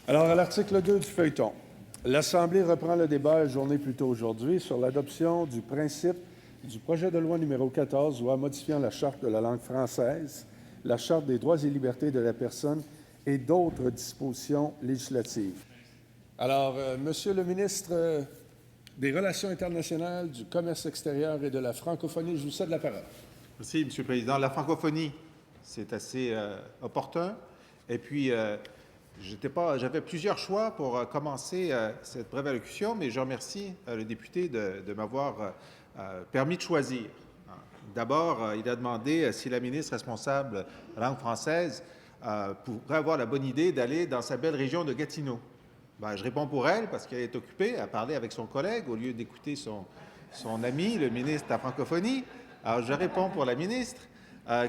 Alors, à l'article 2 du feuilleton, l'Assemblée reprend le débat une journée plus tôt aujourd'hui sur l'adoption du principe du projet de loi numéro 14, loi modifiant la Charte de la langue française, la Charte des droits et libertés de la personne et d'autres dispositions législatives. Alors, Monsieur le ministre des Relations internationales, du Commerce extérieur et de la francophonie, je vous cède la parole. Merci, Monsieur le Président. La francophonie, c'est assez opportun. Et puis, j'avais plusieurs choix pour commencer cette brève allocution, mais je remercie le député de m'avoir permis de choisir. D'abord, il a demandé si la ministre responsable de la langue française pourrait avoir la bonne idée d'aller dans sa belle région de Gatineau. Ben, je réponds pour elle parce qu'elle est occupée à parler avec son collègue au lieu d'écouter son ami, le ministre de la francophonie. Alors, je réponds pour la ministre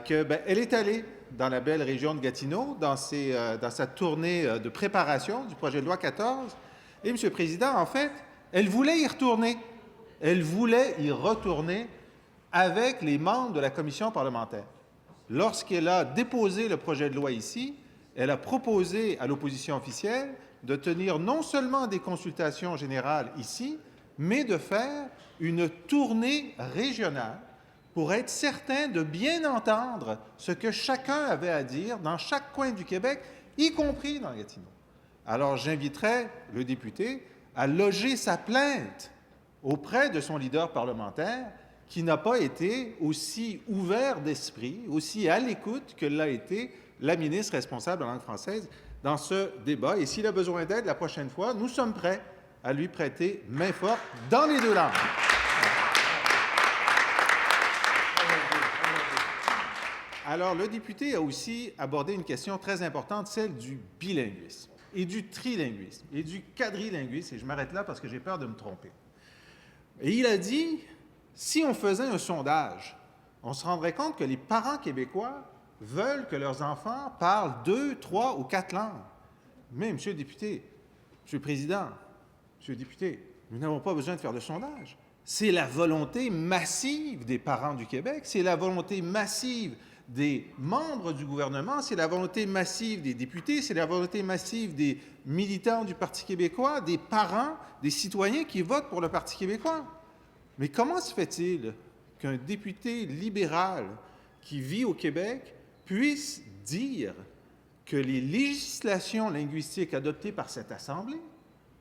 qu'elle est allée dans la belle région de Gatineau, dans sa tournée de préparation du projet de loi 14. Et, M. le Président, en fait, elle voulait y retourner. Elle voulait y retourner avec les membres de la commission parlementaire. Lorsqu'elle a déposé le projet de loi ici, elle a proposé à l'opposition officielle de tenir non seulement des consultations générales ici, mais de faire une tournée régionale pour être certain de bien entendre ce que chacun avait à dire dans chaque coin du Québec, y compris dans Gatineau. Alors, j'inviterai le député à loger sa plainte auprès de son leader parlementaire qui n'a pas été aussi ouvert d'esprit, aussi à l'écoute que l'a été la ministre responsable de la langue française dans ce débat. Et s'il a besoin d'aide la prochaine fois, nous sommes prêts à lui prêter main forte dans les deux langues. Alors, le député a aussi abordé une question très importante, celle du bilinguisme et du trilinguisme et du quadrilinguisme. Et je m'arrête là parce que j'ai peur de me tromper. Et il a dit, si on faisait un sondage, on se rendrait compte que les parents québécois veulent que leurs enfants parlent 2, 3 ou 4 langues. Mais, Monsieur le député, Monsieur le Président, Monsieur le député, nous n'avons pas besoin de faire de sondage. C'est la volonté massive des parents du Québec, c'est la volonté massive des membres du gouvernement, c'est la volonté massive des députés, c'est la volonté massive des militants du Parti québécois, des parents, des citoyens qui votent pour le Parti québécois. Mais comment se fait-il qu'un député libéral qui vit au Québec puisse dire que les législations linguistiques adoptées par cette Assemblée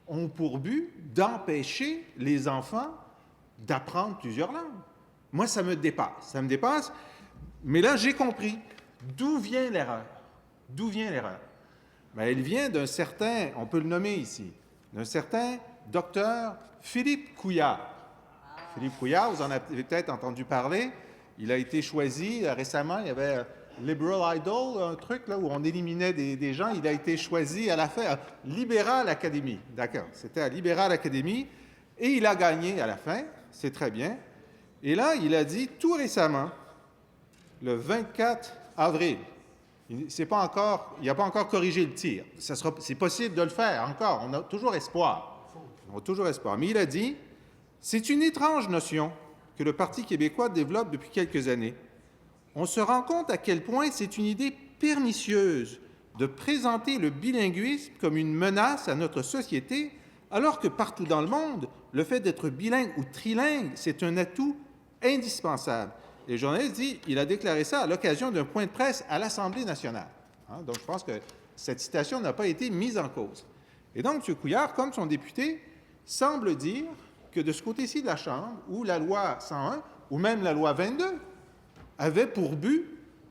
ont pour but d'empêcher les enfants d'apprendre plusieurs langues? Moi, ça me dépasse. Mais là, j'ai compris. D'où vient l'erreur? D'où vient l'erreur? Bien, elle vient d'un certain, on peut le nommer ici, d'un certain docteur Philippe Couillard. Philippe Couillard, vous en avez peut-être entendu parler. Il a été choisi récemment, il y avait Liberal Idol, un truc là où on éliminait des gens. Il a été choisi à la fin à Liberal Academy. D'accord, c'était à Liberal Academy. Et il a gagné à la fin, c'est très bien. Et là, il a dit tout récemment, le 24 avril, il n'a pas encore corrigé le tir. C'est possible de le faire encore. On a toujours espoir. Mais il a dit, c'est une étrange notion que le Parti québécois développe depuis quelques années. On se rend compte à quel point c'est une idée pernicieuse de présenter le bilinguisme comme une menace à notre société, alors que partout dans le monde, le fait d'être bilingue ou trilingue, c'est un atout indispensable. Et le journaliste dit, il a déclaré ça à l'occasion d'un point de presse à l'Assemblée nationale. Donc, je pense que cette citation n'a pas été mise en cause. Et donc, M. Couillard, comme son député, semble dire que de ce côté-ci de la Chambre, où la loi 101, ou même la loi 22, avait pour but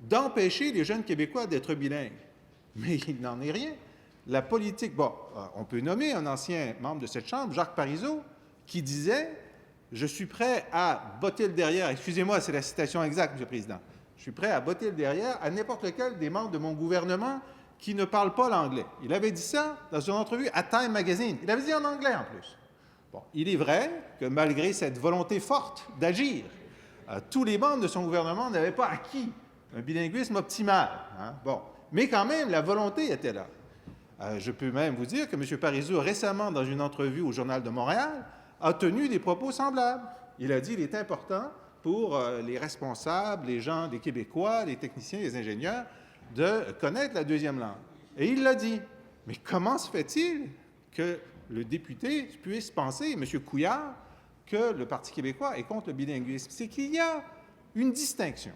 d'empêcher les jeunes Québécois d'être bilingues. Mais il n'en est rien. La politique, on peut nommer un ancien membre de cette Chambre, Jacques Parizeau, qui disait « Je suis prêt à botter le derrière », excusez-moi, c'est la citation exacte, M. le Président, « Je suis prêt à botter le derrière à n'importe lequel des membres de mon gouvernement qui ne parlent pas l'anglais. » Il avait dit ça dans une entrevue à Time Magazine. Il avait dit en anglais en plus. Bon, il est vrai que malgré cette volonté forte d'agir, tous les membres de son gouvernement n'avaient pas acquis un bilinguisme optimal. Bon, mais quand même, la volonté était là. Je peux même vous dire que M. Parizeau, récemment, dans une entrevue au Journal de Montréal, a tenu des propos semblables. Il a dit qu'il est important pour les responsables, les gens, les Québécois, les techniciens, les ingénieurs, de connaître la deuxième langue. Et il l'a dit. Mais comment se fait-il que le député puisse penser, M. Couillard, que le Parti québécois est contre le bilinguisme? C'est qu'il y a une distinction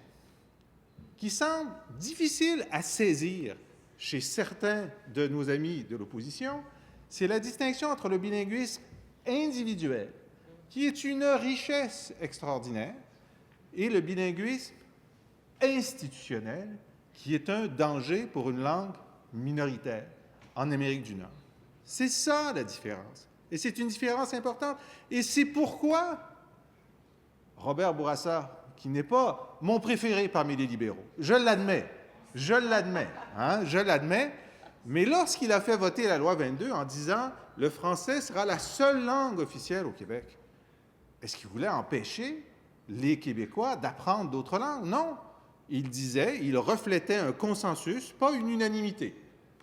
qui semble difficile à saisir chez certains de nos amis de l'opposition, c'est la distinction entre le bilinguisme individuel, qui est une richesse extraordinaire, et le bilinguisme institutionnel, qui est un danger pour une langue minoritaire en Amérique du Nord. C'est ça la différence. Et c'est une différence importante. Et c'est pourquoi Robert Bourassa, qui n'est pas mon préféré parmi les libéraux, je l'admets, mais lorsqu'il a fait voter la loi 22 en disant « le français sera la seule langue officielle au Québec », est-ce qu'il voulait empêcher les Québécois d'apprendre d'autres langues? Non. Il reflétait un consensus, pas une unanimité.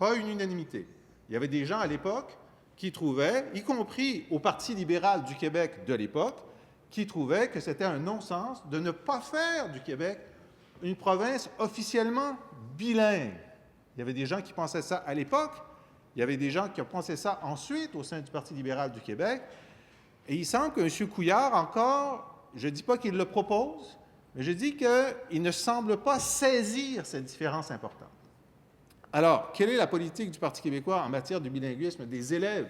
Il y avait des gens à l'époque qui trouvaient, y compris au Parti libéral du Québec de l'époque, qui trouvaient que c'était un non-sens de ne pas faire du Québec une province officiellement bilingue. Il y avait des gens qui pensaient ça à l'époque, il y avait des gens qui ont pensé ça ensuite au sein du Parti libéral du Québec, et il semble que M. Couillard encore, je ne dis pas qu'il le propose, mais je dis qu'il ne semble pas saisir cette différence importante. Alors, quelle est la politique du Parti québécois en matière du bilinguisme des élèves?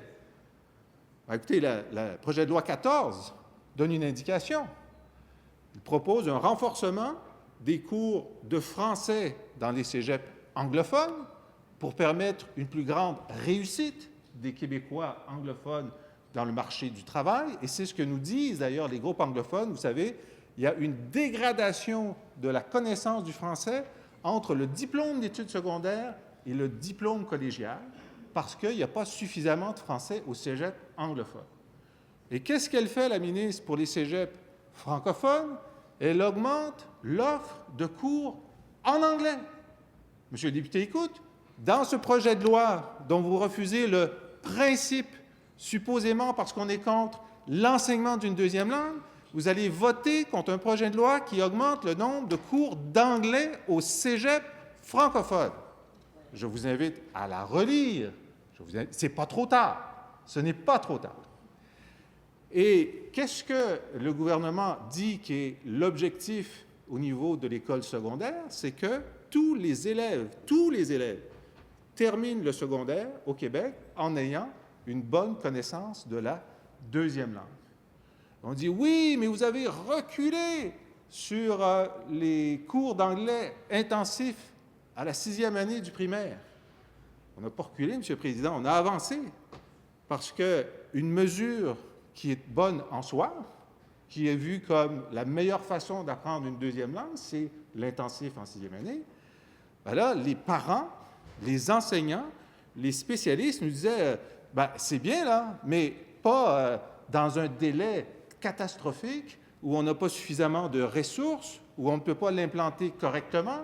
Ben, écoutez, le projet de loi 14 donne une indication. Il propose un renforcement des cours de français dans les cégeps anglophones pour permettre une plus grande réussite des Québécois anglophones dans le marché du travail. Et c'est ce que nous disent d'ailleurs les groupes anglophones. Vous savez, il y a une dégradation de la connaissance du français entre le diplôme d'études secondaires et le diplôme collégial parce qu'il n'y a pas suffisamment de français au cégep anglophone. Et qu'est-ce qu'elle fait, la ministre, pour les cégeps francophones? Elle augmente l'offre de cours en anglais. Monsieur le député, écoute, dans ce projet de loi dont vous refusez le principe, supposément parce qu'on est contre l'enseignement d'une deuxième langue, vous allez voter contre un projet de loi qui augmente le nombre de cours d'anglais au cégep francophone. Je vous invite à la relire. C'est pas trop tard. Ce n'est pas trop tard. Et qu'est-ce que le gouvernement dit qui est l'objectif au niveau de l'école secondaire? C'est que tous les élèves terminent le secondaire au Québec en ayant une bonne connaissance de la deuxième langue. On dit, oui, mais vous avez reculé sur les cours d'anglais intensifs à la 6e année du primaire. On n'a pas reculé, M. le Président, on a avancé parce qu'une mesure qui est bonne en soi, qui est vue comme la meilleure façon d'apprendre une deuxième langue, c'est l'intensif en 6e année. Ben là, les parents, les enseignants, les spécialistes nous disaient c'est bien là, mais pas dans un délai catastrophique où on n'a pas suffisamment de ressources, où on ne peut pas l'implanter correctement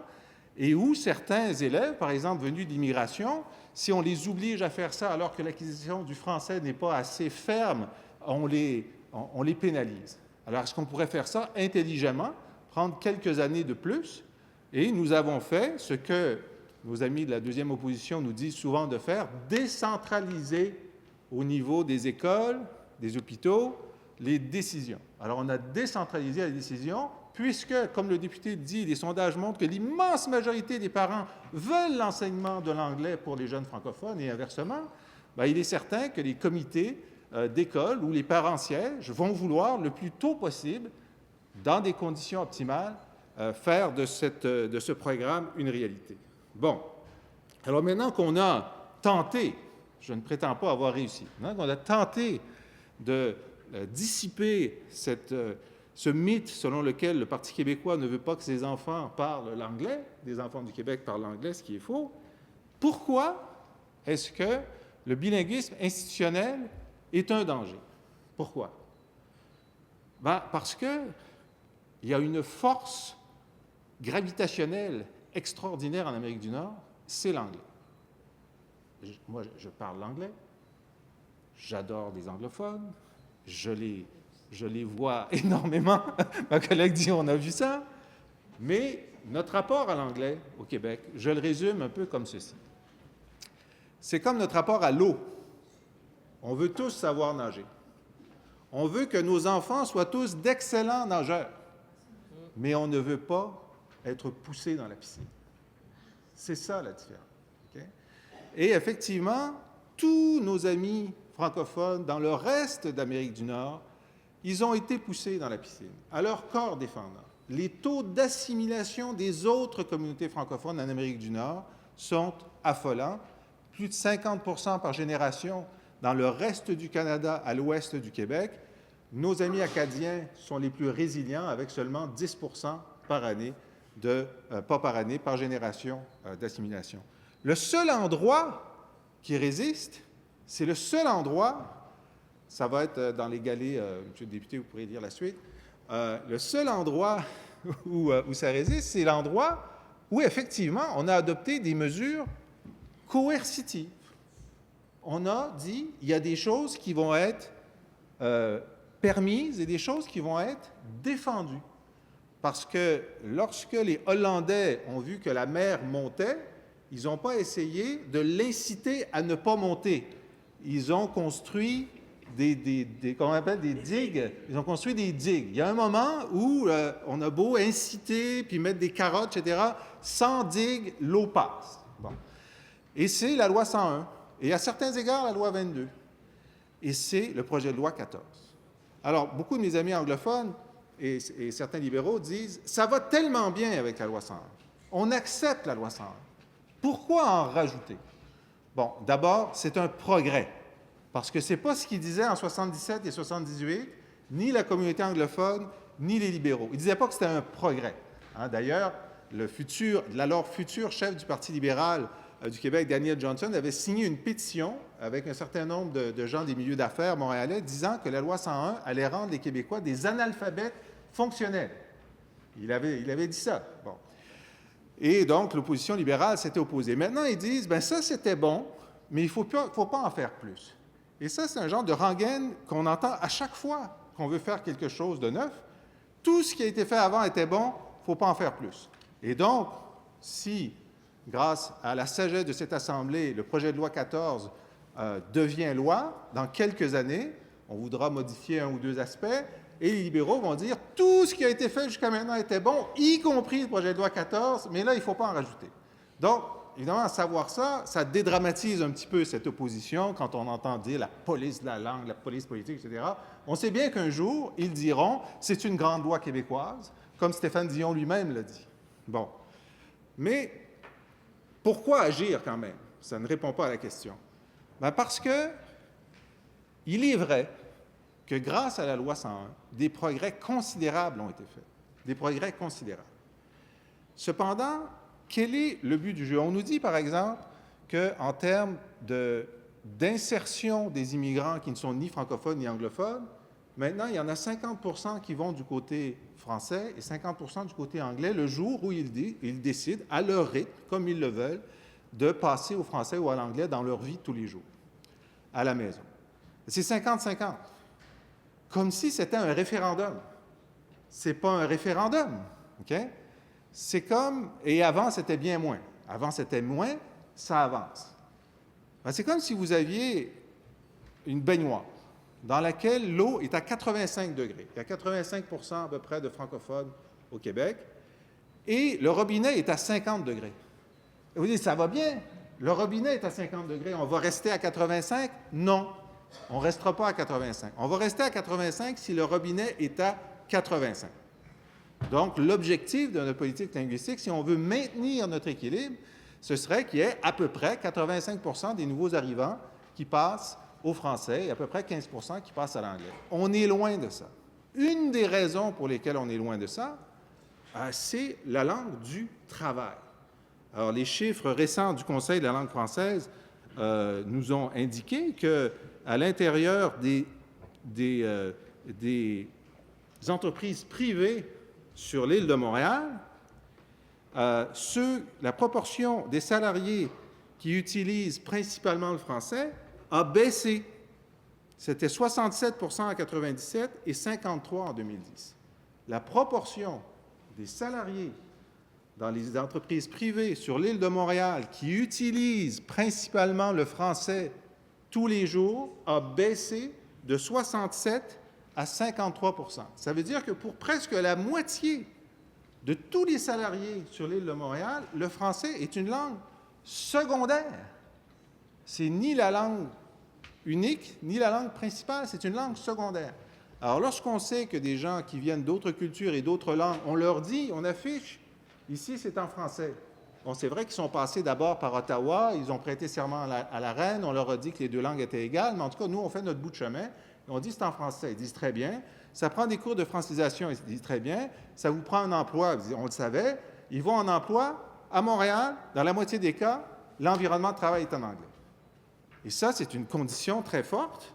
et où certains élèves, par exemple venus d'immigration, si on les oblige à faire ça alors que l'acquisition du français n'est pas assez ferme, on les pénalise. Alors, est-ce qu'on pourrait faire ça intelligemment, prendre quelques années de plus? Et nous avons fait ce que nos amis de la deuxième opposition nous disent souvent de faire, décentraliser au niveau des écoles, des hôpitaux, les décisions. Alors, on a décentralisé la décision, puisque, comme le député dit, les sondages montrent que l'immense majorité des parents veulent l'enseignement de l'anglais pour les jeunes francophones et inversement, il est certain que les comités d'école où les parents siègent vont vouloir le plus tôt possible, dans des conditions optimales, faire de ce programme une réalité. Bon. Alors maintenant qu'on a tenté, je ne prétends pas avoir réussi, maintenant qu'on a tenté de dissiper ce mythe selon lequel le Parti québécois ne veut pas que ses enfants parlent l'anglais, des enfants du Québec parlent l'anglais, ce qui est faux, pourquoi est-ce que le bilinguisme institutionnel est un danger? Pourquoi? Parce qu'il y a une force gravitationnelle extraordinaire en Amérique du Nord, c'est l'anglais. Moi, je parle l'anglais, j'adore les anglophones, je les vois énormément. Ma collègue dit, on a vu ça. Mais notre rapport à l'anglais au Québec, je le résume un peu comme ceci. c'est comme notre rapport à l'eau. On veut tous savoir nager. On veut que nos enfants soient tous d'excellents nageurs, mais on ne veut pas être poussés dans la piscine. C'est ça la différence. Okay? Et effectivement, tous nos amis francophones dans le reste d'Amérique du Nord, ils ont été poussés dans la piscine, à leur corps défendant. Les taux d'assimilation des autres communautés francophones en Amérique du Nord sont affolants. Plus de 50% par génération dans le reste du Canada, à l'ouest du Québec. Nos amis acadiens sont les plus résilients, avec seulement 10% par année, pas par année, par génération d'assimilation. Le seul endroit qui résiste, c'est le seul endroit, ça va être dans les galets, Monsieur le député, vous pourrez lire la suite, le seul endroit où ça résiste, c'est l'endroit où, effectivement, on a adopté des mesures coercitives. On a dit, il y a des choses qui vont être permises et des choses qui vont être défendues. Parce que lorsque les Hollandais ont vu que la mer montait, ils n'ont pas essayé de l'inciter à ne pas monter. Ils ont construit qu'on appelle des digues. Ils ont construit des digues. Il y a un moment où on a beau inciter puis mettre des carottes, etc., sans digue, l'eau passe. Bon. Et c'est la loi 101. Et à certains égards, la loi 22. Et c'est le projet de loi 14. Alors, beaucoup de mes amis anglophones et certains libéraux disent « ça va tellement bien avec la loi 101. On accepte la loi 101. Pourquoi en rajouter? » Bon, d'abord, c'est un progrès. Parce que ce n'est pas ce qu'ils disaient en 77 et 78, ni la communauté anglophone, ni les libéraux. Ils ne disaient pas que c'était un progrès. Hein, d'ailleurs, l'alors futur chef du Parti libéral du Québec, Daniel Johnson, avait signé une pétition avec un certain nombre de gens des milieux d'affaires montréalais disant que la loi 101 allait rendre les Québécois des analphabètes fonctionnels. Il avait dit ça. Bon. Et donc, l'opposition libérale s'était opposée. Maintenant, ils disent, bien ça, c'était bon, mais il ne faut pas en faire plus. Et ça, c'est un genre de rengaine qu'on entend à chaque fois qu'on veut faire quelque chose de neuf. Tout ce qui a été fait avant était bon, il ne faut pas en faire plus. Et donc, si, grâce à la sagesse de cette Assemblée, le projet de loi 14 devient loi, dans quelques années, on voudra modifier un ou deux aspects, et les libéraux vont dire tout ce qui a été fait jusqu'à maintenant était bon, y compris le projet de loi 14, mais là, il ne faut pas en rajouter. Donc, évidemment, à savoir ça, ça dédramatise un petit peu cette opposition quand on entend dire la police de la langue, la police politique, etc. On sait bien qu'un jour, ils diront c'est une grande loi québécoise, comme Stéphane Dion lui-même l'a dit. Bon. Mais pourquoi agir quand même? Ça ne répond pas à la question. Bien parce que il est vrai que grâce à la loi 101, des progrès considérables ont été faits. Des progrès considérables. Cependant, quel est le but du jeu? On nous dit, par exemple, qu'en termes d'insertion des immigrants qui ne sont ni francophones ni anglophones, maintenant, il y en a 50 % qui vont du côté français et 50 % du côté anglais le jour où ils décident, à leur rythme, comme ils le veulent, de passer au français ou à l'anglais dans leur vie de tous les jours, à la maison. C'est 50-50. Comme si c'était un référendum. Ce n'est pas un référendum, OK? C'est comme... Et avant, c'était bien moins. Avant, c'était moins, ça avance. Ben, c'est comme si vous aviez une baignoire dans laquelle l'eau est à 85 degrés. Il y a 85 % à peu près de francophones au Québec. Et le robinet est à 50 degrés. Et vous dites, ça va bien. Le robinet est à 50 degrés. On va rester à 85? Non. On ne restera pas à 85. On va rester à 85 si le robinet est à 85. Donc, l'objectif de notre politique linguistique, si on veut maintenir notre équilibre, ce serait qu'il y ait à peu près 85 % des nouveaux arrivants qui passent au français et à peu près 15 % qui passent à l'anglais. On est loin de ça. Une des raisons pour lesquelles on est loin de ça, c'est la langue du travail. Alors, les chiffres récents du Conseil de la langue française nous ont indiqué qu'à l'intérieur des entreprises privées sur l'île de Montréal, la proportion des salariés qui utilisent principalement le français a baissé. C'était 67 % en 1997 et 53 % en 2010. La proportion des salariés dans les entreprises privées sur l'île de Montréal qui utilisent principalement le français tous les jours a baissé de 67 à 53 %. Ça veut dire que pour presque la moitié de tous les salariés sur l'île de Montréal, le français est une langue secondaire. C'est ni la langue unique, ni la langue principale, c'est une langue secondaire. Alors, lorsqu'on sait que des gens qui viennent d'autres cultures et d'autres langues, on leur dit, on affiche, ici c'est en français. Bon, c'est vrai qu'ils sont passés d'abord par Ottawa, ils ont prêté serment à la reine, on leur a dit que les deux langues étaient égales, mais en tout cas, nous, on fait notre bout de chemin, et on dit c'est en français. Ils disent très bien. Ça prend des cours de francisation, ils disent très bien. Ça vous prend un emploi, on le savait. Ils vont en emploi à Montréal, dans la moitié des cas, l'environnement de travail est en anglais. Et ça, c'est une condition très forte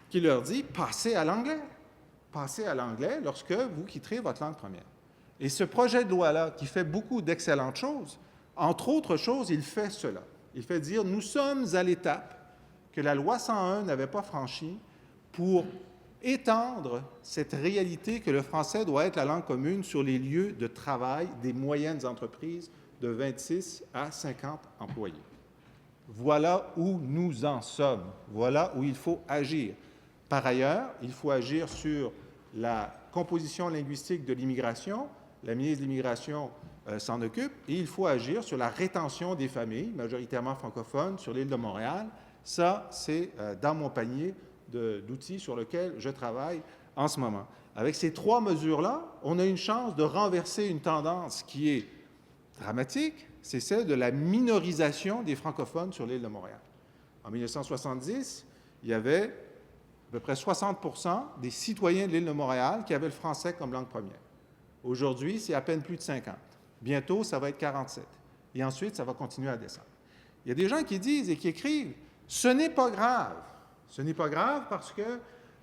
qui leur dit passez à l'anglais. Passez à l'anglais lorsque vous quitterez votre langue première. Et ce projet de loi-là, qui fait beaucoup d'excellentes choses, entre autres choses, il fait cela. Il fait dire nous sommes à l'étape que la loi 101 n'avait pas franchie pour étendre cette réalité que le français doit être la langue commune sur les lieux de travail des moyennes entreprises de 26 à 50 employés. Voilà où nous en sommes. Voilà où il faut agir. Par ailleurs, il faut agir sur la composition linguistique de l'immigration. La ministre de l'Immigration s'en occupe. Et il faut agir sur la rétention des familles, majoritairement francophones, sur l'île de Montréal. Ça, c'est dans mon panier d'outils sur lequel je travaille en ce moment. Avec ces trois mesures-là, on a une chance de renverser une tendance qui est dramatique, c'est celle de la minorisation des francophones sur l'île de Montréal. En 1970, il y avait à peu près 60 % des citoyens de l'île de Montréal qui avaient le français comme langue première. Aujourd'hui, c'est à peine plus de 50. Bientôt, ça va être 47. Et ensuite, ça va continuer à descendre. Il y a des gens qui disent et qui écrivent « Ce n'est pas grave ». Ce n'est pas grave parce que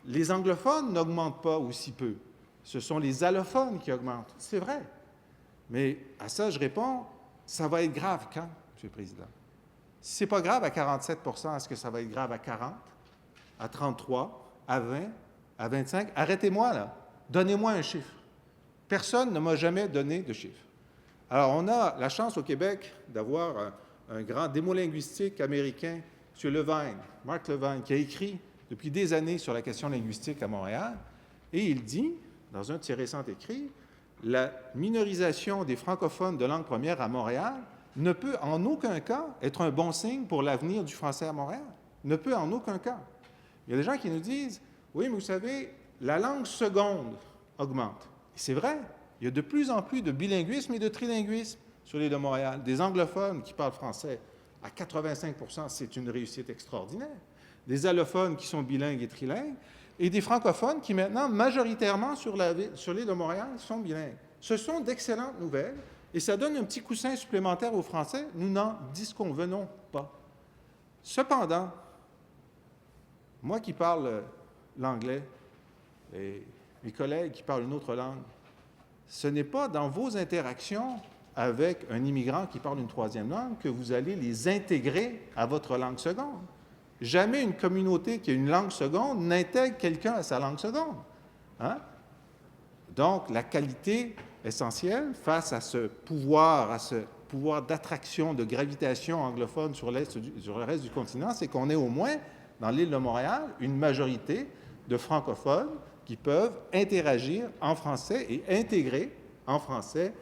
les anglophones n'augmentent pas aussi peu. Ce sont les allophones qui augmentent. C'est vrai. Mais à ça, je réponds, ça va être grave quand, M. le Président? Si ce n'est pas grave à 47 %, est-ce que ça va être grave à 40, à 33, à 20, à 25? Arrêtez-moi, là. Donnez-moi un chiffre. Personne ne m'a jamais donné de chiffre. Alors, on a la chance au Québec d'avoir un grand démolinguistique américain, M. Levine, Mark Levine, qui a écrit depuis des années sur la question linguistique à Montréal, et il dit, dans un de ses récents écrits, la minorisation des francophones de langue première à Montréal ne peut en aucun cas être un bon signe pour l'avenir du français à Montréal. Ne peut en aucun cas. Il y a des gens qui nous disent, oui, mais vous savez, la langue seconde augmente. Et c'est vrai, il y a de plus en plus de bilinguisme et de trilinguisme sur l'île de Montréal. Des anglophones qui parlent français à 85 %, c'est une réussite extraordinaire. Des allophones qui sont bilingues et trilingues, et des francophones qui maintenant, majoritairement sur l'île de Montréal, sont bilingues. Ce sont d'excellentes nouvelles, et ça donne un petit coussin supplémentaire aux Français. Nous n'en disconvenons pas. Cependant, moi qui parle l'anglais, et mes collègues qui parlent une autre langue, ce n'est pas dans vos interactions avec un immigrant qui parle une troisième langue que vous allez les intégrer à votre langue seconde. Jamais une communauté qui a une langue seconde n'intègre quelqu'un à sa langue seconde. Hein? Donc, la qualité essentielle face à ce pouvoir d'attraction, de gravitation anglophone sur le reste du continent, c'est qu'on ait au moins, dans l'île de Montréal, une majorité de francophones qui peuvent interagir en français et intégrer en français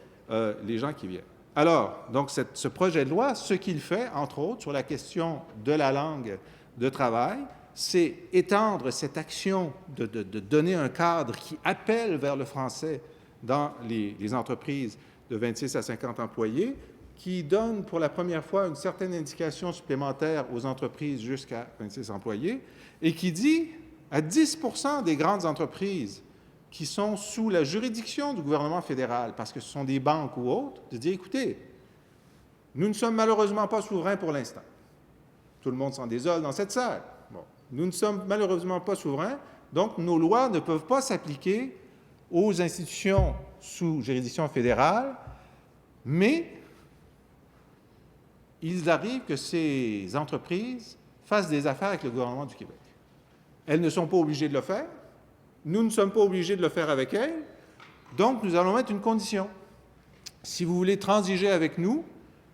les gens qui viennent. Alors, donc, ce projet de loi, ce qu'il fait, entre autres, sur la question de la langue de travail, c'est étendre cette action de donner un cadre qui appelle vers le français dans les entreprises de 26 à 50 employés, qui donne pour la première fois une certaine indication supplémentaire aux entreprises jusqu'à 26 employés, et qui dit à 10 % des grandes entreprises qui sont sous la juridiction du gouvernement fédéral, parce que ce sont des banques ou autres, de dire, écoutez, nous ne sommes malheureusement pas souverains pour l'instant. Tout le monde s'en désole dans cette salle. Bon. Nous ne sommes malheureusement pas souverains, donc nos lois ne peuvent pas s'appliquer aux institutions sous juridiction fédérale, mais il arrive que ces entreprises fassent des affaires avec le gouvernement du Québec. Elles ne sont pas obligées de le faire. Nous ne sommes pas obligés de le faire avec elles. Donc, nous allons mettre une condition. Si vous voulez transiger avec nous,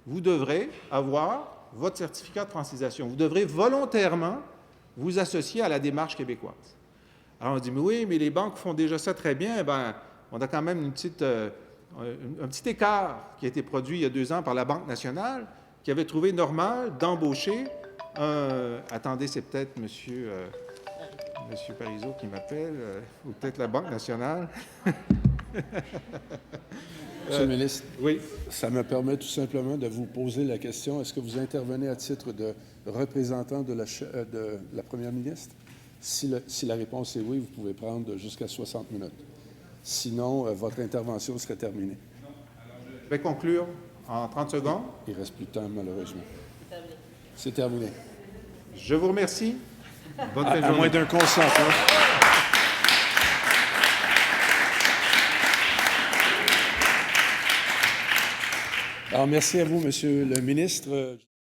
vous devrez avoir votre certificat de francisation. Vous devrez volontairement vous associer à la démarche québécoise. Alors on dit, mais oui, mais les banques font déjà ça très bien. Ben, on a quand même un petit écart qui a été produit il y a 2 ans par la Banque nationale, qui avait trouvé normal d'embaucher attendez, c'est peut-être Monsieur Parizeau qui m'appelle, ou peut-être la Banque nationale. Monsieur le ministre, Oui. ça me permet tout simplement de vous poser la question, est-ce que vous intervenez à titre de représentant de la première ministre? Si la réponse est oui, vous pouvez prendre jusqu'à 60 minutes. Sinon, votre intervention serait terminée. Je vais conclure en 30 secondes. Il ne reste plus de temps, malheureusement. C'est terminé. Je vous remercie. Bonne fin de À journée. moins d'un consentement. Alors, merci à vous, Monsieur le ministre.